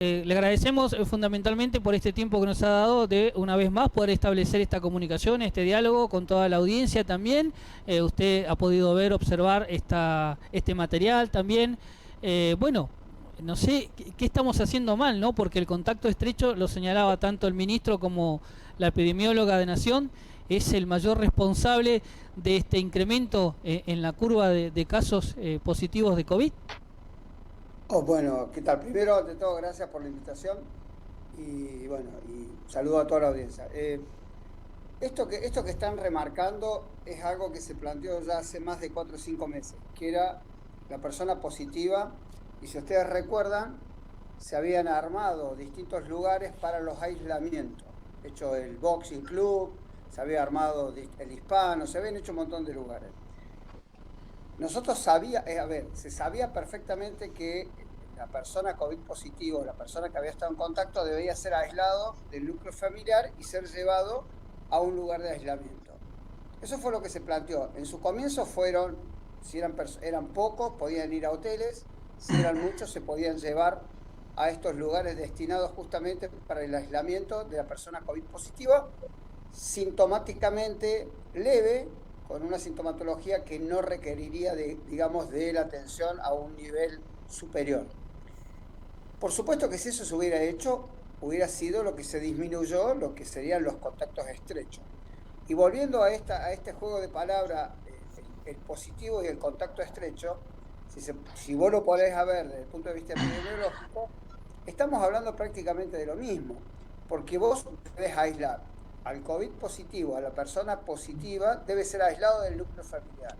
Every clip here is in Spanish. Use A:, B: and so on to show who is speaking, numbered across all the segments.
A: Le agradecemos fundamentalmente por este tiempo que nos ha dado de una vez más poder establecer esta comunicación, este diálogo con toda la audiencia también. Usted ha podido ver, observar este material también. Bueno, no sé qué estamos haciendo mal, ¿no? Porque el contacto estrecho, lo señalaba tanto el ministro como la epidemióloga de Nación, es el mayor responsable de este incremento en la curva de casos positivos de COVID.
B: Oh, bueno, ¿qué tal? Primero de todo, gracias por la invitación y bueno, y saludo a toda la audiencia. Esto que están remarcando es algo que se planteó ya hace más de 4 o 5 meses, que era la persona positiva, y si ustedes recuerdan, se habían armado distintos lugares para los aislamientos. Hecho el Boxing Club, se había armado el Hispano, se habían hecho un montón de lugares. Nosotros se sabía perfectamente que la persona COVID positivo, la persona que había estado en contacto, debía ser aislado del núcleo familiar y ser llevado a un lugar de aislamiento. Eso fue lo que se planteó. En su comienzo eran pocos, podían ir a hoteles, si eran muchos, se podían llevar a estos lugares destinados justamente para el aislamiento de la persona COVID positiva, sintomáticamente leve, con una sintomatología que no requeriría digamos, de la atención a un nivel superior. Por supuesto que si eso se hubiera hecho, hubiera sido lo que se disminuyó, lo que serían los contactos estrechos. Y volviendo a este juego de palabras, el positivo y el contacto estrecho, si vos lo podés ver desde el punto de vista epidemiológico, estamos hablando prácticamente de lo mismo, porque vos debes aislar al COVID positivo, a la persona positiva, debe ser aislado del núcleo familiar.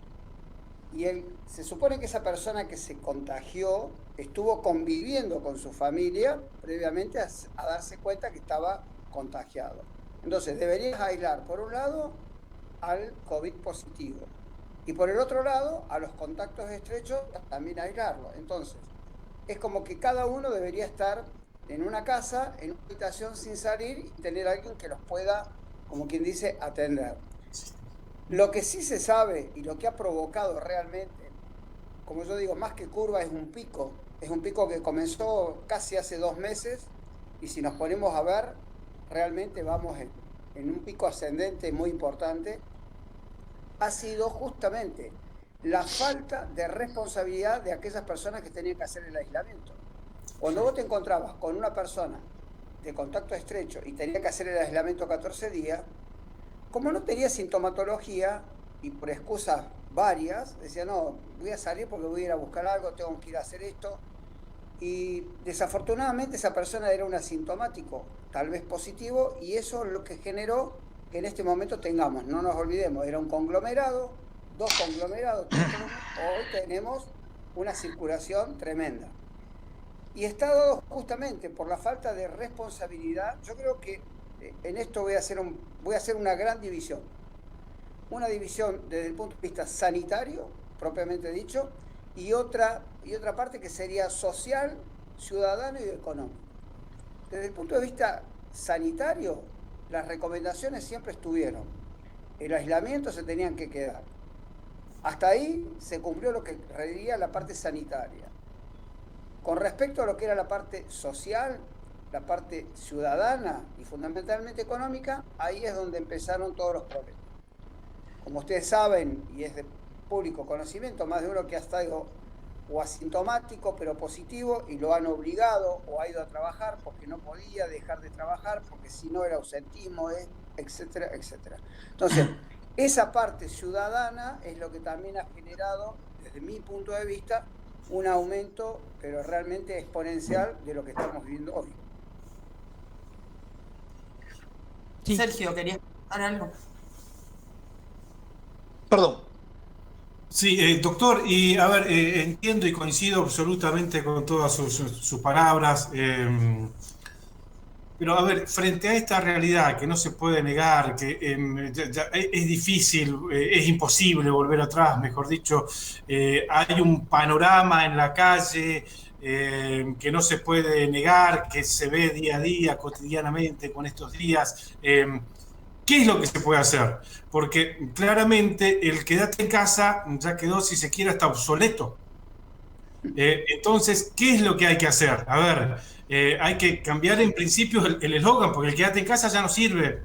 B: Y se supone que esa persona que se contagió estuvo conviviendo con su familia previamente a darse cuenta que estaba contagiado. Entonces, deberías aislar, por un lado, al COVID positivo. Y por el otro lado, a los contactos estrechos, también aislarlo. Entonces, es como que cada uno debería estar en una casa, en una habitación sin salir y tener a alguien que los pueda, como quien dice, atender. Lo que sí se sabe y lo que ha provocado realmente, como yo digo, más que curva, es un pico que comenzó casi hace 2 meses y si nos ponemos a ver, realmente vamos en un pico ascendente muy importante, ha sido justamente la falta de responsabilidad de aquellas personas que tenían que hacer el aislamiento. Cuando vos te encontrabas con una persona de contacto estrecho y tenía que hacer el aislamiento 14 días, como no tenía sintomatología y por excusas varias, decía, no, voy a salir porque voy a ir a buscar algo, tengo que ir a hacer esto. Y desafortunadamente esa persona era un asintomático, tal vez positivo, y eso es lo que generó que en este momento tengamos, no nos olvidemos, era un conglomerado, 2 conglomerados, 3 conglomerados, hoy tenemos una circulación tremenda. Y está dado justamente por la falta de responsabilidad. Yo creo que en esto voy a hacer una gran división. Una división desde el punto de vista sanitario, propiamente dicho, y otra parte que sería social, ciudadano y económico. Desde el punto de vista sanitario, las recomendaciones siempre estuvieron. El aislamiento se tenían que quedar. Hasta ahí se cumplió lo que requería la parte sanitaria. Con respecto a lo que era la parte social, la parte ciudadana y fundamentalmente económica, ahí es donde empezaron todos los problemas. Como ustedes saben, y es de público conocimiento, más de uno que ha estado o asintomático pero positivo y lo han obligado o ha ido a trabajar porque no podía dejar de trabajar, porque si no era ausentismo, etcétera, etcétera. Entonces, esa parte ciudadana es lo que también ha generado, desde mi punto de vista, un aumento, pero realmente exponencial, de lo que estamos viviendo hoy.
A: Sí.
C: Sergio, ¿querías contar algo?
D: Perdón. Sí, doctor, y a ver, entiendo y coincido absolutamente con todas sus palabras, pero a ver, frente a esta realidad que no se puede negar, que es difícil, es imposible volver atrás, mejor dicho, hay un panorama en la calle que no se puede negar, que se ve día a día, cotidianamente con estos días. ¿Qué es lo que se puede hacer? Porque claramente el quedarte en casa ya quedó, si se quiere, hasta obsoleto. Entonces, ¿qué es lo que hay que hacer? A ver, Hay que cambiar en principio el eslogan, porque el quédate en casa ya no sirve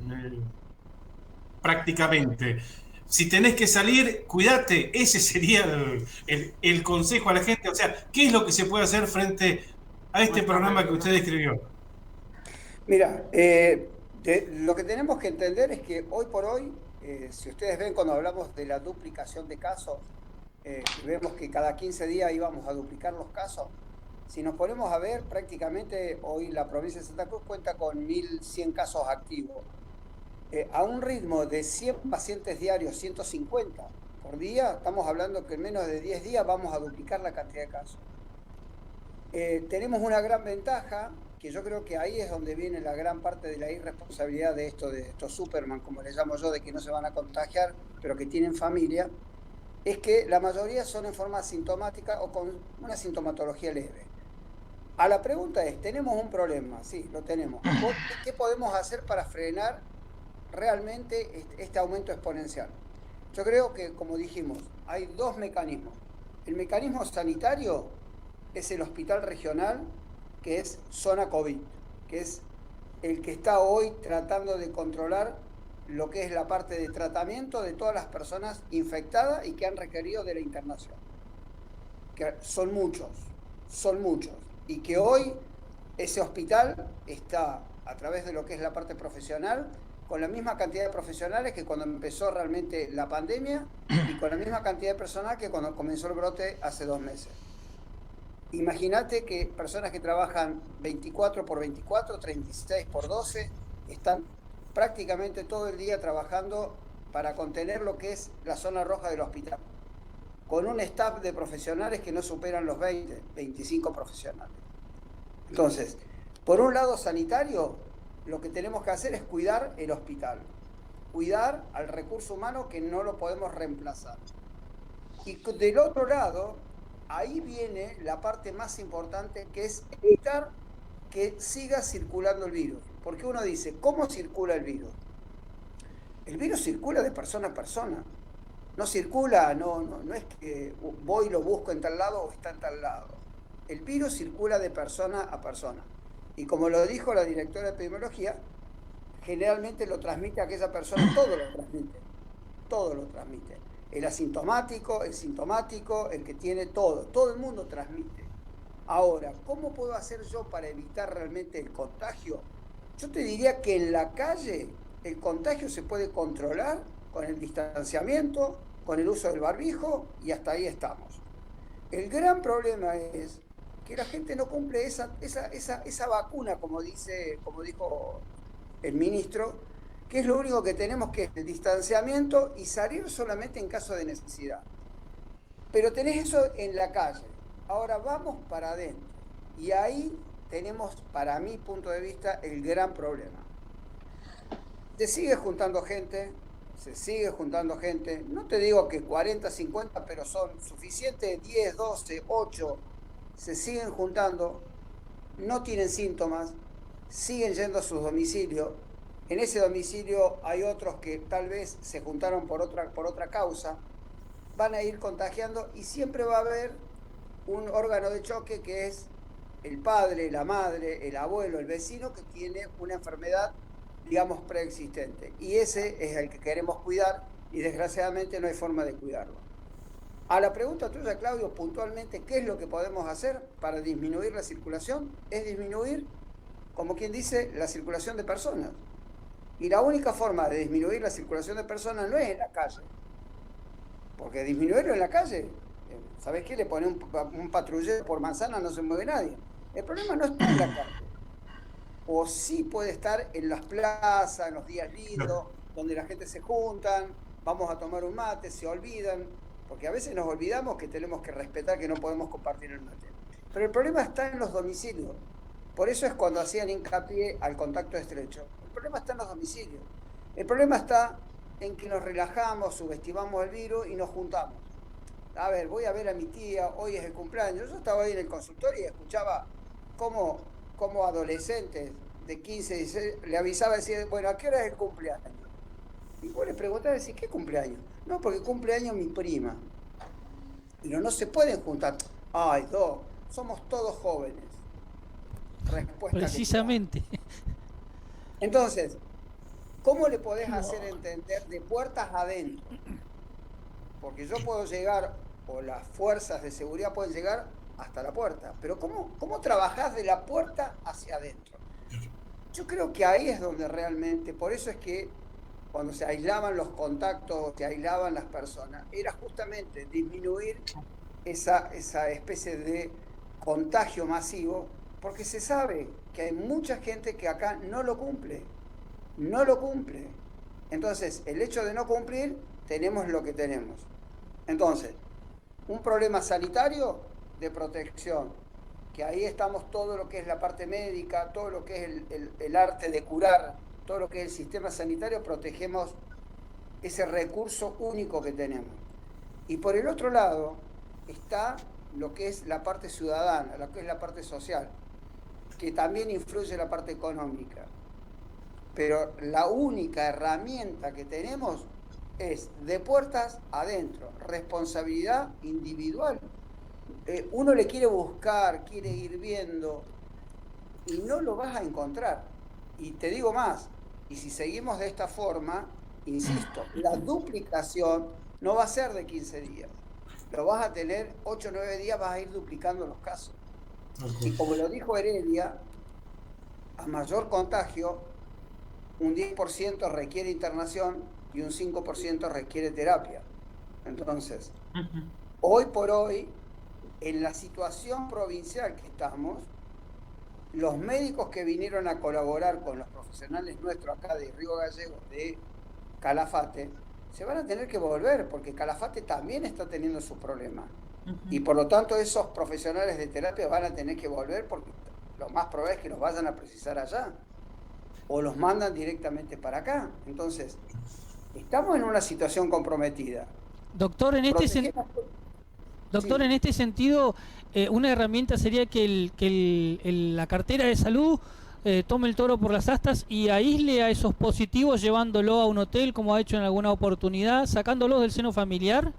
D: prácticamente. Si tenés que salir, cuídate. Ese sería el consejo a la gente. O sea, ¿qué es lo que se puede hacer frente a este programa que usted describió?
B: Mira, lo que tenemos que entender es que hoy por hoy, si ustedes ven cuando hablamos de la duplicación de casos, vemos que cada 15 días íbamos a duplicar los casos. Si nos ponemos a ver, prácticamente hoy la provincia de Santa Cruz cuenta con 1.100 casos activos. A un ritmo de 100 pacientes diarios, 150 por día, estamos hablando que en menos de 10 días vamos a duplicar la cantidad de casos. Tenemos una gran ventaja, que yo creo que ahí es donde viene la gran parte de la irresponsabilidad de estos Superman, como les llamo yo, de que no se van a contagiar, pero que tienen familia, es que la mayoría son en forma asintomática o con una sintomatología leve. A la pregunta es, ¿tenemos un problema? Sí, lo tenemos. ¿Qué podemos hacer para frenar realmente este aumento exponencial? Yo creo que, como dijimos, hay dos mecanismos. El mecanismo sanitario es el hospital regional, que es zona COVID, que es el que está hoy tratando de controlar lo que es la parte de tratamiento de todas las personas infectadas y que han requerido de la internación. Que son muchos, y que hoy ese hospital está, a través de lo que es la parte profesional, con la misma cantidad de profesionales que cuando empezó realmente la pandemia y con la misma cantidad de personal que cuando comenzó el brote hace 2 meses. Imagínate que personas que trabajan 24 por 24, 36 por 12, están prácticamente todo el día trabajando para contener lo que es la zona roja del hospital, con un staff de profesionales que no superan los 20, 25 profesionales. Entonces, por un lado sanitario, lo que tenemos que hacer es cuidar el hospital, cuidar al recurso humano que no lo podemos reemplazar. Y del otro lado, ahí viene la parte más importante, que es evitar que siga circulando el virus. Porque uno dice, ¿cómo circula el virus? El virus circula de persona a persona. No circula, no es que voy y lo busco en tal lado o está en tal lado. El virus circula de persona a persona. Y como lo dijo la directora de epidemiología, generalmente lo transmite a aquella persona, todo lo transmite. El asintomático, el sintomático, el que tiene todo el mundo transmite. Ahora, ¿cómo puedo hacer yo para evitar realmente el contagio? Yo te diría que en la calle el contagio se puede controlar con el distanciamiento, con el uso del barbijo y hasta ahí estamos. El gran problema es que la gente no cumple esa vacuna, como dijo el ministro, que es lo único que tenemos, que es el distanciamiento y salir solamente en caso de necesidad. Pero tenés eso en la calle. Ahora vamos para adentro. Y ahí tenemos, para mi punto de vista, el gran problema. Se sigue juntando gente, no te digo que 40, 50, pero son suficientes, 10, 12, 8, se siguen juntando, no tienen síntomas, siguen yendo a sus domicilios. En ese domicilio hay otros que tal vez se juntaron por otra causa, van a ir contagiando y siempre va a haber un órgano de choque que es el padre, la madre, el abuelo, el vecino que tiene una enfermedad, digamos, preexistente. Y ese es el que queremos cuidar y desgraciadamente no hay forma de cuidarlo. A la pregunta tuya, Claudio, puntualmente, ¿qué es lo que podemos hacer para disminuir la circulación? Es disminuir, como quien dice, la circulación de personas. Y la única forma de disminuir la circulación de personas no es en la calle. Porque disminuirlo en la calle, ¿sabes qué? Le pone un patrullero por manzana, no se mueve nadie. El problema no está en la calle. O sí puede estar en las plazas, en los días lindos, donde la gente se juntan, vamos a tomar un mate, se olvidan, porque a veces nos olvidamos que tenemos que respetar que no podemos compartir el mate. Pero el problema está en los domicilios. Por eso es cuando hacían hincapié al contacto estrecho. El problema está en los domicilios. El problema está en que nos relajamos, subestimamos el virus y nos juntamos. A ver, voy a ver a mi tía, hoy es el cumpleaños. Yo estaba ahí en el consultorio y escuchaba cómo adolescentes de 15, 16 le avisaba, decía, bueno, ¿a qué hora es el cumpleaños? Y vos le preguntás, decís, ¿qué cumpleaños? No, porque cumpleaños mi prima. Pero no se pueden juntar. Ay, somos todos jóvenes. respuesta.
A: Precisamente.
B: Entonces, ¿cómo le podés hacer entender de puertas adentro? Porque yo puedo llegar, o las fuerzas de seguridad pueden llegar hasta la puerta, pero ¿cómo trabajás de la puerta hacia adentro? Yo creo que ahí es donde realmente, por eso es que cuando se aislaban los contactos, se aislaban las personas, era justamente disminuir esa especie de contagio masivo, porque se sabe que hay mucha gente que acá no lo cumple. Entonces, el hecho de no cumplir, tenemos lo que tenemos. Entonces, un problema sanitario de protección, que ahí estamos todo lo que es la parte médica, todo lo que es el arte de curar, todo lo que es el sistema sanitario, protegemos ese recurso único que tenemos. Y por el otro lado está lo que es la parte ciudadana, lo que es la parte social, que también influye en la parte económica. Pero la única herramienta que tenemos es de puertas adentro, responsabilidad individual. Uno le quiere buscar, quiere ir viendo, y no lo vas a encontrar. Y te digo más, y si seguimos de esta forma, insisto, la duplicación no va a ser de 15 días. Lo vas a tener 8 o 9 días, vas a ir duplicando los casos. Y como lo dijo Heredia, a mayor contagio, un 10% requiere internación y un 5% requiere terapia. Entonces, hoy por hoy, en la situación provincial que estamos, los médicos que vinieron a colaborar con los profesionales nuestros acá de Río Gallegos, de Calafate, se van a tener que volver, porque Calafate también está teniendo sus problemas. Y por lo tanto esos profesionales de terapia van a tener que volver, porque lo más probable es que los vayan a precisar allá, o los mandan directamente para acá. Entonces, estamos en una situación comprometida.
A: Doctor, en este en este sentido, una herramienta sería que la cartera de salud tome el toro por las astas y aísle a esos positivos llevándolo a un hotel, como ha hecho en alguna oportunidad, sacándolos del seno familiar.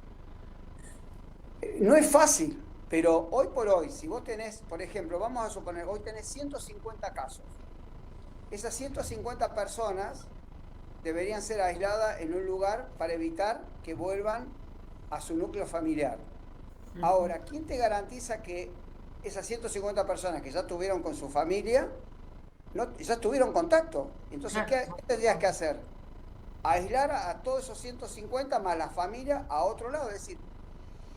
B: No es fácil, pero hoy por hoy, si vos tenés, por ejemplo, vamos a suponer, hoy tenés 150 casos. Esas 150 personas deberían ser aisladas en un lugar para evitar que vuelvan a su núcleo familiar. Ahora, ¿quién te garantiza que esas 150 personas que ya estuvieron con su familia, ya tuvieron contacto? Entonces, ¿qué tendrías que hacer? Aislar a todos esos 150 más la familia a otro lado. Es decir,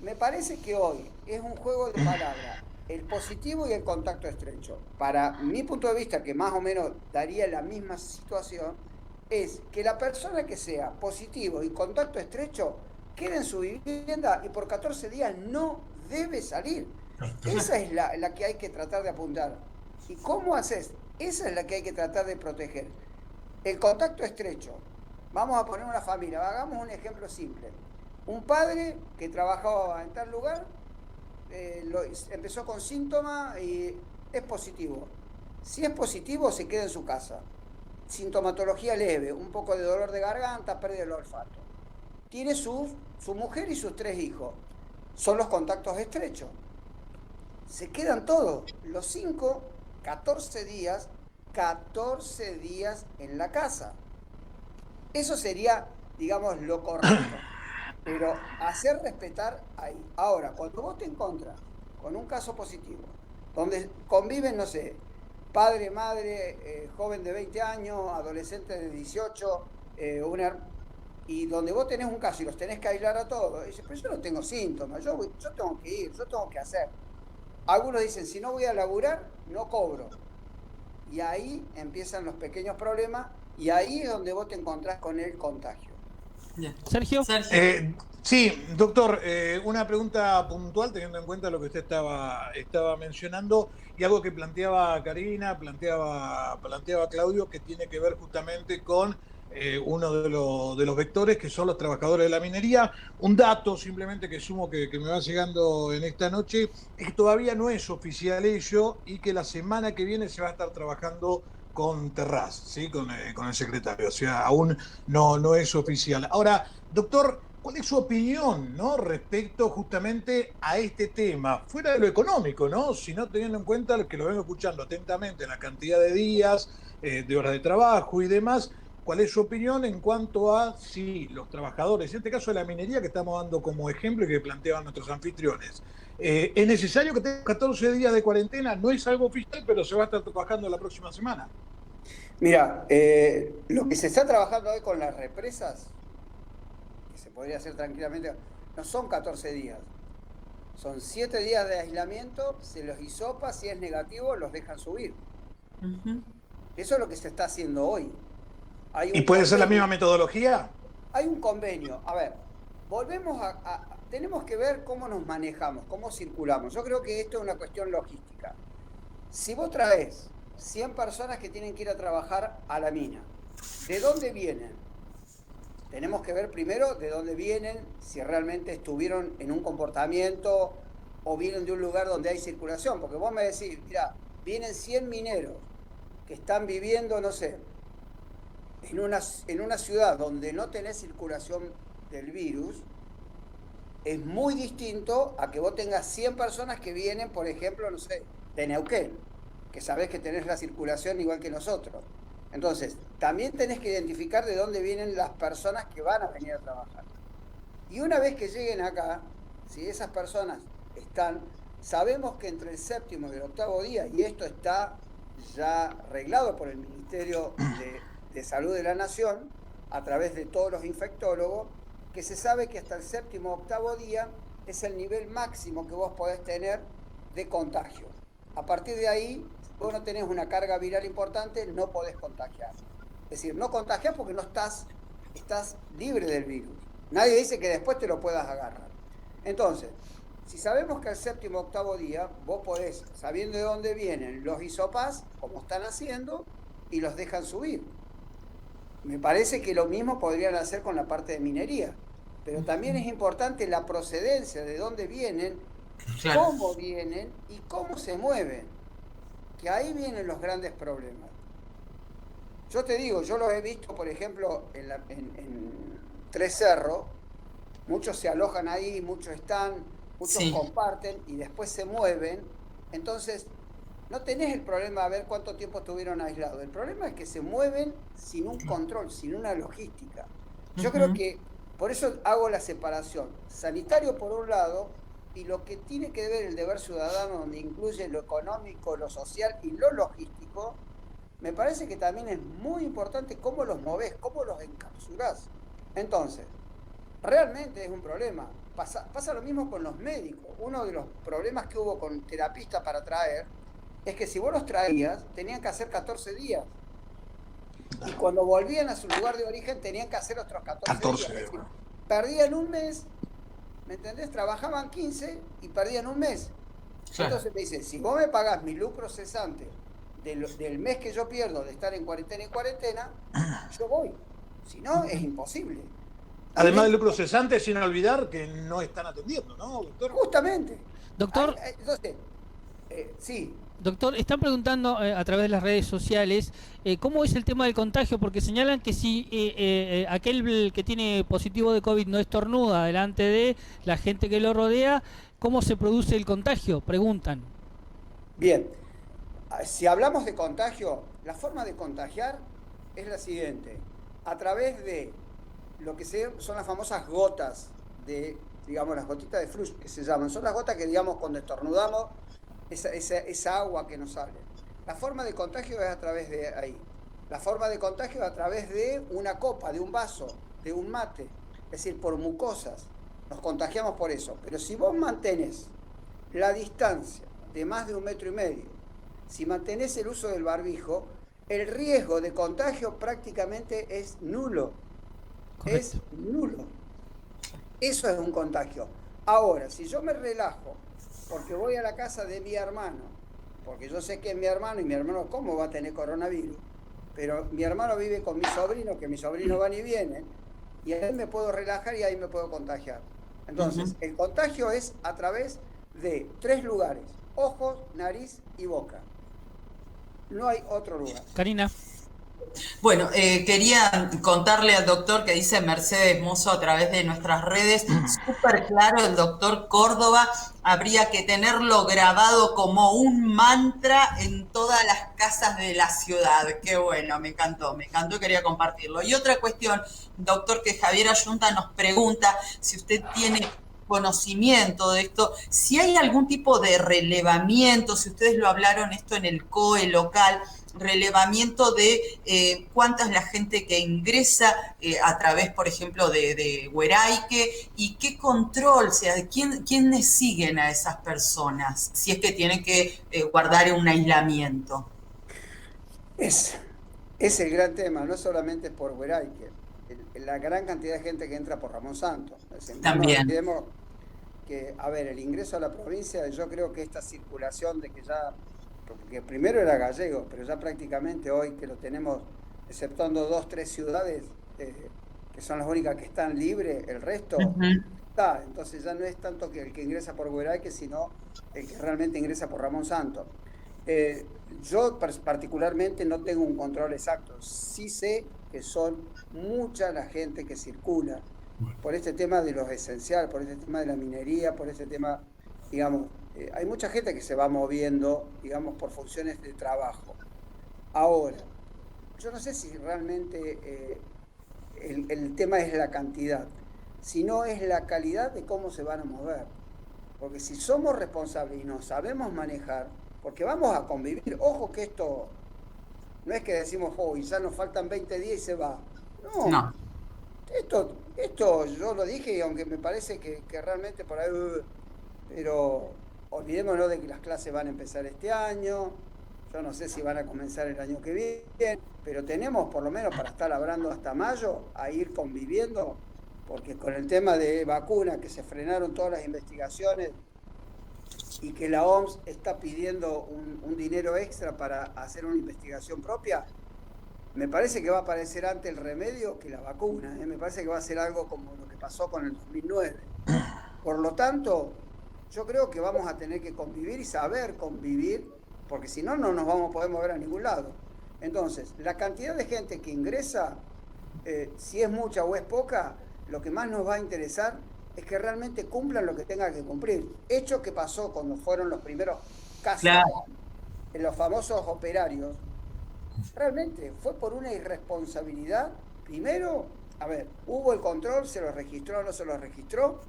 B: me parece que hoy es un juego de palabras, el positivo y el contacto estrecho. Para mi punto de vista, que más o menos daría la misma situación, es que la persona que sea positivo y contacto estrecho quede en su vivienda y por 14 días no debe salir. Esa es la que hay que tratar de apuntar. ¿Y cómo haces? Esa es la que hay que tratar de proteger. El contacto estrecho. Vamos a poner una familia. Hagamos un ejemplo simple. Un padre que trabajaba en tal lugar, empezó con síntomas y es positivo. Si es positivo, se queda en su casa. Sintomatología leve, un poco de dolor de garganta, pérdida del olfato. Tiene su mujer y sus 3 hijos. Son los contactos estrechos. Se quedan todos, los 5, 14 días en la casa. Eso sería, digamos, lo correcto. Pero hacer respetar ahí. Ahora, cuando vos te encontrás con un caso positivo, donde conviven, no sé, padre, madre, joven de 20 años, adolescente de 18, y donde vos tenés un caso y los tenés que aislar a todos, dices, pero yo no tengo síntomas, yo tengo que ir, yo tengo que hacer. Algunos dicen, si no voy a laburar, no cobro. Y ahí empiezan los pequeños problemas, y ahí es donde vos te encontrás con el contagio.
A: Sergio.
C: Sí, doctor, una pregunta puntual teniendo en cuenta lo que usted estaba mencionando y algo que planteaba Karina, planteaba Claudio, que tiene que ver justamente con uno de los vectores que son los trabajadores de la minería. Un dato simplemente que sumo que me va llegando en esta noche es que todavía no es oficial ello y que la semana que viene se va a estar trabajando con Terraz, ¿sí? con el secretario, o sea, aún no es oficial. Ahora, doctor, ¿Cuál es su opinión, ¿no?, respecto justamente a este tema? Fuera de lo económico, ¿no?, sino teniendo en cuenta que lo vengo escuchando atentamente, la cantidad de días, de horas de trabajo y demás. ¿Cuál es su opinión en cuanto a si los trabajadores, en este caso de la minería que estamos dando como ejemplo y que planteaban nuestros anfitriones, es necesario que tengan 14 días de cuarentena? No es algo oficial, pero se va a estar trabajando la próxima semana.
B: Mira, lo que se está trabajando hoy con las represas, que se podría hacer tranquilamente, no son 14 días, son 7 días de aislamiento, se los hisopa, si es negativo los dejan subir. Eso es lo que se está haciendo hoy.
C: ¿Y puede ser la misma metodología?
B: Hay un convenio. A ver, volvemos tenemos que ver cómo nos manejamos, cómo circulamos. Yo creo que esto es una cuestión logística. Si vos traes 100 personas que tienen que ir a trabajar a la mina, ¿de dónde vienen? Tenemos que ver primero de dónde vienen, si realmente estuvieron en un comportamiento o vienen de un lugar donde hay circulación. Porque vos me decís, mira, vienen 100 mineros que están viviendo, no sé, en una ciudad donde no tenés circulación del virus, es muy distinto a que vos tengas 100 personas que vienen, por ejemplo, no sé, de Neuquén, que sabés que tenés la circulación igual que nosotros. Entonces, también tenés que identificar de dónde vienen las personas que van a venir a trabajar. Y una vez que lleguen acá, si esas personas están, sabemos que entre el séptimo y el octavo día, y esto está ya arreglado por el Ministerio de Salud de la Nación, a través de todos los infectólogos, que se sabe que hasta el séptimo o octavo día es el nivel máximo que vos podés tener de contagio. A partir de ahí, si vos no tenés una carga viral importante, no podés contagiar. Es decir, no contagiás porque no estás libre del virus. Nadie dice que después te lo puedas agarrar. Entonces, si sabemos que al séptimo o octavo día, vos podés, sabiendo de dónde vienen, los hisopás, como están haciendo, y los dejan subir. Me parece que lo mismo podrían hacer con la parte de minería. Pero también es importante la procedencia, de dónde vienen, claro, cómo vienen y cómo se mueven. Que ahí vienen los grandes problemas. Yo te digo, yo los he visto, por ejemplo, en Tres Cerros. Muchos se alojan ahí, muchos están, muchos comparten y después se mueven. Entonces, no tenés el problema de ver cuánto tiempo estuvieron aislados. El problema es que se mueven sin un control, sin una logística. Yo creo que por eso hago la separación. Sanitario por un lado, y lo que tiene que ver el deber ciudadano, donde incluye lo económico, lo social y lo logístico, me parece que también es muy importante cómo los movés, cómo los encapsulás. Entonces, realmente es un problema. Pasa lo mismo con los médicos. Uno de los problemas que hubo con terapistas para traer es que si vos los traías, tenían que hacer 14 días. Y cuando volvían a su lugar de origen, tenían que hacer otros 14 días. Es decir, perdían un mes, ¿me entendés? Trabajaban 15 y perdían un mes. Claro. Entonces me dice, si vos me pagás mi lucro cesante del mes que yo pierdo de estar en cuarentena, yo voy. Si no, es imposible.
C: Además del lucro cesante, sin olvidar que no están atendiendo, ¿no, doctor?
B: Justamente.
A: Doctor.
B: Entonces, sí.
A: Doctor, están preguntando a través de las redes sociales cómo es el tema del contagio, porque señalan que si aquel que tiene positivo de COVID no estornuda delante de la gente que lo rodea, ¿cómo se produce el contagio? Preguntan.
B: Bien, si hablamos de contagio, la forma de contagiar es la siguiente: a través de lo que son las famosas gotas digamos, las gotitas de flush que se llaman, son las gotas que, digamos, cuando estornudamos, esa agua que nos sale. La forma de contagio es a través de ahí. La forma de contagio es a través de una copa, de un vaso, de un mate, es decir, por mucosas. Nos contagiamos por eso. Pero si vos mantenés la distancia de más de 1,5 metros, si mantenés el uso del barbijo, el riesgo de contagio prácticamente es nulo. Correcto. Es nulo. Eso es un contagio. Ahora, si yo me relajo porque voy a la casa de mi hermano, porque yo sé que es mi hermano, y mi hermano, ¿cómo va a tener coronavirus? Pero mi hermano vive con mi sobrino, que mis sobrinos van y vienen, y ahí me puedo relajar y ahí me puedo contagiar. Entonces, el contagio es a través de 3 lugares: ojos, nariz y boca. No hay otro lugar.
A: Karina.
E: Bueno, quería contarle al doctor que dice Mercedes Mozo a través de nuestras redes, súper claro, el doctor Córdoba, habría que tenerlo grabado como un mantra en todas las casas de la ciudad. Qué bueno, me encantó, quería compartirlo. Y otra cuestión, doctor, que Javier Ayunta nos pregunta si usted tiene conocimiento de esto, si hay algún tipo de relevamiento, si ustedes lo hablaron esto en el COE local, relevamiento de cuánta es la gente que ingresa a través, por ejemplo, de Hueraique, y qué control, o sea, quiénes siguen a esas personas, si es que tienen que guardar un aislamiento.
B: Es el gran tema, no solamente por Hueraique, la gran cantidad de gente que entra por Ramón Santos. Es decir, no nos
E: También.
B: olvidemos que, a ver, el ingreso a la provincia, yo creo que esta circulación de que ya, porque primero era gallego, pero ya prácticamente hoy que lo tenemos, exceptuando 2, 3 ciudades, que son las únicas que están libres, el resto está. Entonces ya no es tanto que el que ingresa por Hueraique, sino el que realmente ingresa por Ramón Santos. Yo particularmente no tengo un control exacto, sí sé que son mucha la gente que circula por este tema de los esenciales, por este tema de la minería, por este tema, digamos, hay mucha gente que se va moviendo, digamos, por funciones de trabajo. Ahora, yo no sé si realmente el tema es la cantidad, sino es la calidad de cómo se van a mover. Porque si somos responsables y nos sabemos manejar, porque vamos a convivir, ojo que esto no es que decimos, ya nos faltan 20 días y se va. No. Esto yo lo dije, y aunque me parece que realmente por ahí, pero olvidémonos de que las clases van a empezar este año, yo no sé si van a comenzar el año que viene, pero tenemos por lo menos para estar hablando hasta mayo, a ir conviviendo, porque con el tema de vacuna, que se frenaron todas las investigaciones, y que la OMS está pidiendo un dinero extra para hacer una investigación propia, me parece que va a aparecer antes el remedio que la vacuna. Me parece que va a ser algo como lo que pasó con el 2009. Por lo tanto, yo creo que vamos a tener que convivir y saber convivir, porque si no, no nos vamos a poder mover a ningún lado. Entonces, la cantidad de gente que ingresa, si es mucha o es poca, lo que más nos va a interesar es que realmente cumplan lo que tengan que cumplir. Hecho que pasó cuando fueron los primeros casos, claro, en los famosos operarios, realmente fue por una irresponsabilidad. Primero, a ver, hubo el control, se lo registró o no se lo registró,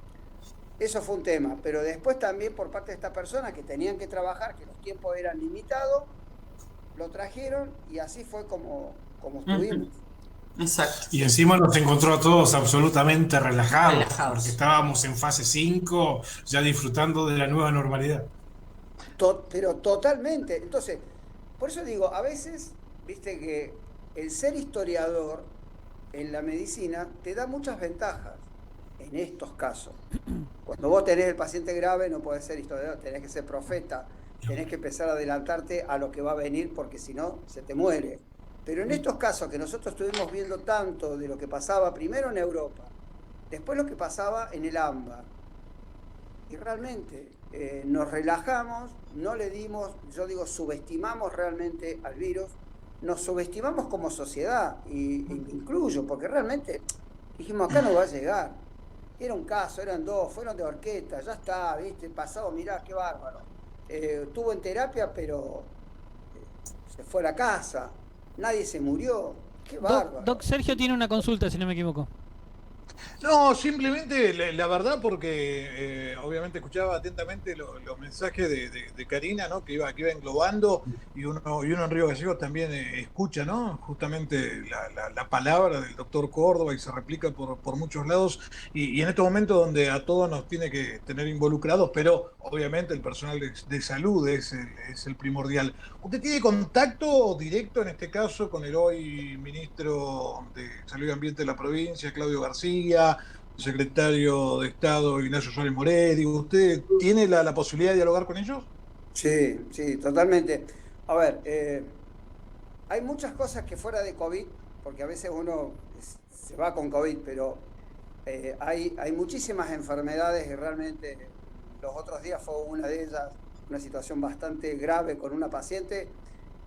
B: eso fue un tema, pero después también por parte de estas personas que tenían que trabajar, que los tiempos eran limitados, lo trajeron y así fue como estuvimos.
E: Exacto.
D: Y encima nos encontró a todos absolutamente relajados, porque estábamos en fase 5, ya disfrutando de la nueva normalidad.
B: Pero totalmente. Entonces, por eso digo, a veces, viste que el ser historiador en la medicina te da muchas ventajas en estos casos. Cuando vos tenés el paciente grave, no podés ser historiador, tenés que ser profeta, tenés que empezar a adelantarte a lo que va a venir, porque si no, se te muere. Pero en estos casos que nosotros estuvimos viendo tanto de lo que pasaba primero en Europa, después lo que pasaba en el AMBA, y realmente nos relajamos, no le dimos, yo digo, subestimamos realmente al virus, nos subestimamos como sociedad, y me incluyo, porque realmente dijimos, acá no va a llegar. Era un caso, eran 2, fueron de Orquesta, ya está, viste, pasado, mirá, qué bárbaro. Estuvo en terapia, pero se fue a la casa. Nadie se murió. Qué bárbaro.
A: Doc Sergio tiene una consulta, si no me equivoco.
C: No, simplemente la verdad, porque obviamente escuchaba atentamente los mensajes de Karina, ¿no? que iba englobando, y uno en Río Gallegos también escucha, ¿no? justamente la palabra del doctor Córdoba, y se replica por muchos lados, y en estos momentos donde a todos nos tiene que tener involucrados, pero obviamente el personal de salud es el primordial. ¿Usted tiene contacto directo en este caso con el hoy ministro de Salud y Ambiente de la provincia, Claudio García, secretario de Estado Ignacio Suárez Morel? ¿Usted tiene la posibilidad de dialogar con ellos?
B: Sí, totalmente. A ver, hay muchas cosas que fuera de COVID, porque a veces uno se va con COVID, pero hay muchísimas enfermedades, y realmente los otros días fue una de ellas, una situación bastante grave con una paciente,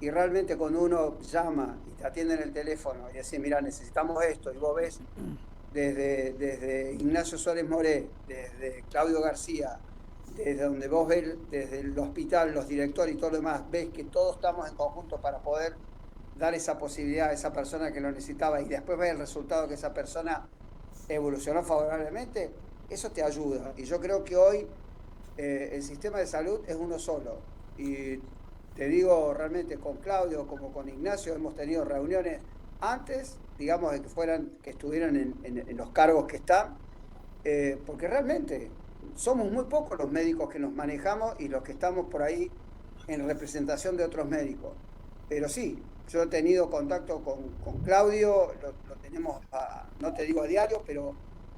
B: y realmente cuando uno llama y te atiende en el teléfono y dice, mira, necesitamos esto, y vos ves desde Ignacio Suárez Moré, desde Claudio García, desde donde vos ves, desde el hospital, los directores y todo lo demás, ves que todos estamos en conjunto para poder dar esa posibilidad a esa persona que lo necesitaba, y después ves el resultado que esa persona evolucionó favorablemente, eso te ayuda. Y yo creo que hoy el sistema de salud es uno solo. Y te digo, realmente con Claudio como con Ignacio hemos tenido reuniones antes, digamos, de que estuvieran en los cargos que están, porque realmente somos muy pocos los médicos que nos manejamos y los que estamos por ahí en representación de otros médicos. Pero sí, yo he tenido contacto con Claudio, lo tenemos, no te digo a diario, pero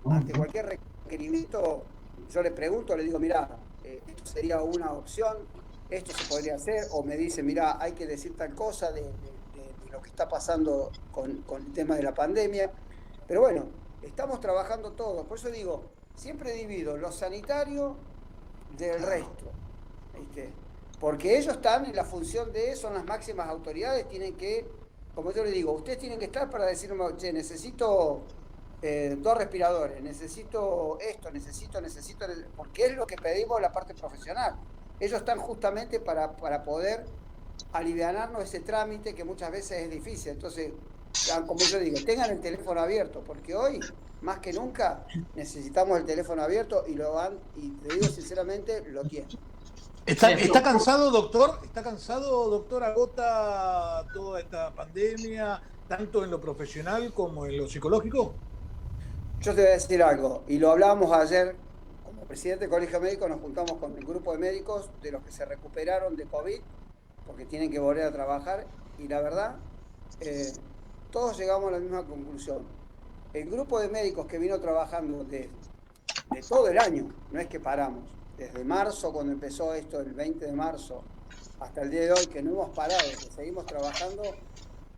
B: ante cualquier requerimiento yo le pregunto, le digo, mira, esto sería una opción, esto se podría hacer, o me dice, mira, hay que decir tal cosa de lo que está pasando con el tema de la pandemia. Pero bueno, estamos trabajando todos, por eso digo, siempre divido lo sanitario del resto, ¿viste? Porque ellos están en la función son las máximas autoridades, tienen que, como yo les digo, ustedes tienen que estar para decirme, che, necesito 2 respiradores, necesito esto, necesito, porque es lo que pedimos la parte profesional. Ellos están justamente para poder alivianarnos ese trámite que muchas veces es difícil. Entonces, como yo digo, tengan el teléfono abierto, porque hoy, más que nunca, necesitamos el teléfono abierto, y y te digo sinceramente, lo tienen.
C: ¿Está cansado, doctor? ¿Está cansado, doctor? ¿Agota toda esta pandemia, tanto en lo profesional como en lo psicológico?
B: Yo te voy a decir algo, y lo hablábamos ayer, como presidente del Colegio Médico, nos juntamos con el grupo de médicos de los que se recuperaron de COVID, porque tienen que volver a trabajar, y la verdad, todos llegamos a la misma conclusión. El grupo de médicos que vino trabajando de todo el año, no es que paramos, desde marzo, cuando empezó esto, el 20 de marzo, hasta el día de hoy, que no hemos parado, que seguimos trabajando,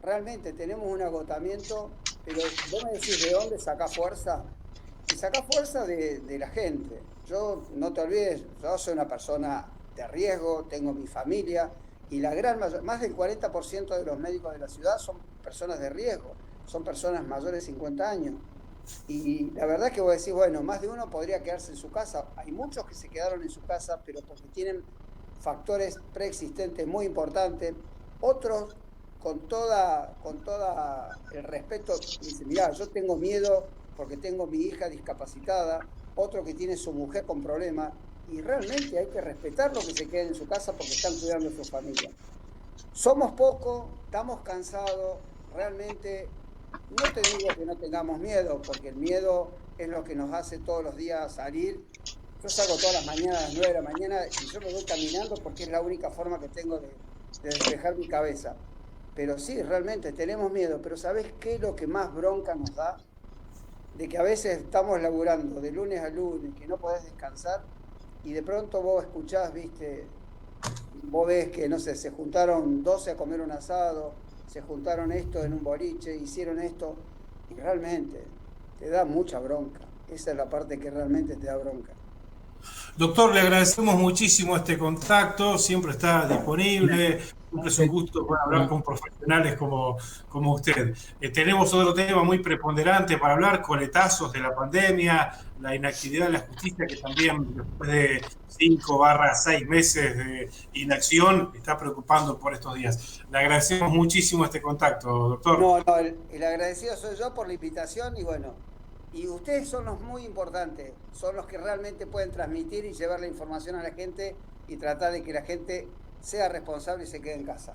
B: realmente tenemos un agotamiento, pero vos me decís de dónde saca fuerza, y saca fuerza de la gente. Yo, no te olvides, yo soy una persona de riesgo, tengo mi familia, y la gran mayoría, más del 40% de los médicos de la ciudad son personas de riesgo, son personas mayores de 50 años. Y la verdad que vos decís, bueno, más de uno podría quedarse en su casa. Hay muchos que se quedaron en su casa, pero porque tienen factores preexistentes muy importantes. Otros, con toda el respeto, dicen, mirá, yo tengo miedo porque tengo mi hija discapacitada. Otro que tiene su mujer con problemas. Y realmente hay que respetar los que se queden en su casa porque están cuidando a su familia. Somos pocos, estamos cansados, realmente. No te digo que no tengamos miedo, porque el miedo es lo que nos hace todos los días salir. Yo salgo todas las mañanas a las 9 de la mañana y yo me voy caminando porque es la única forma que tengo de despejar mi cabeza. Pero sí, realmente tenemos miedo, pero ¿sabés qué es lo que más bronca nos da? De que a veces estamos laburando de lunes a lunes, que no podés descansar, y de pronto vos escuchás, viste, vos ves que, no sé, se juntaron 12 a comer un asado, se juntaron esto en un boliche, hicieron esto, y realmente te da mucha bronca. Esa es la parte que realmente te da bronca.
D: Doctor, le agradecemos muchísimo este contacto, siempre está disponible, siempre es un gusto poder hablar con profesionales como usted. Tenemos otro tema muy preponderante para hablar, coletazos de la pandemia, la inactividad de la justicia, que también después de 5/6 meses de inacción está preocupando por estos días. Le agradecemos muchísimo este contacto, doctor.
B: No, el agradecido soy yo por la invitación, y bueno, y ustedes son los muy importantes, son los que realmente pueden transmitir y llevar la información a la gente y tratar de que la gente sea responsable y se quede en casa.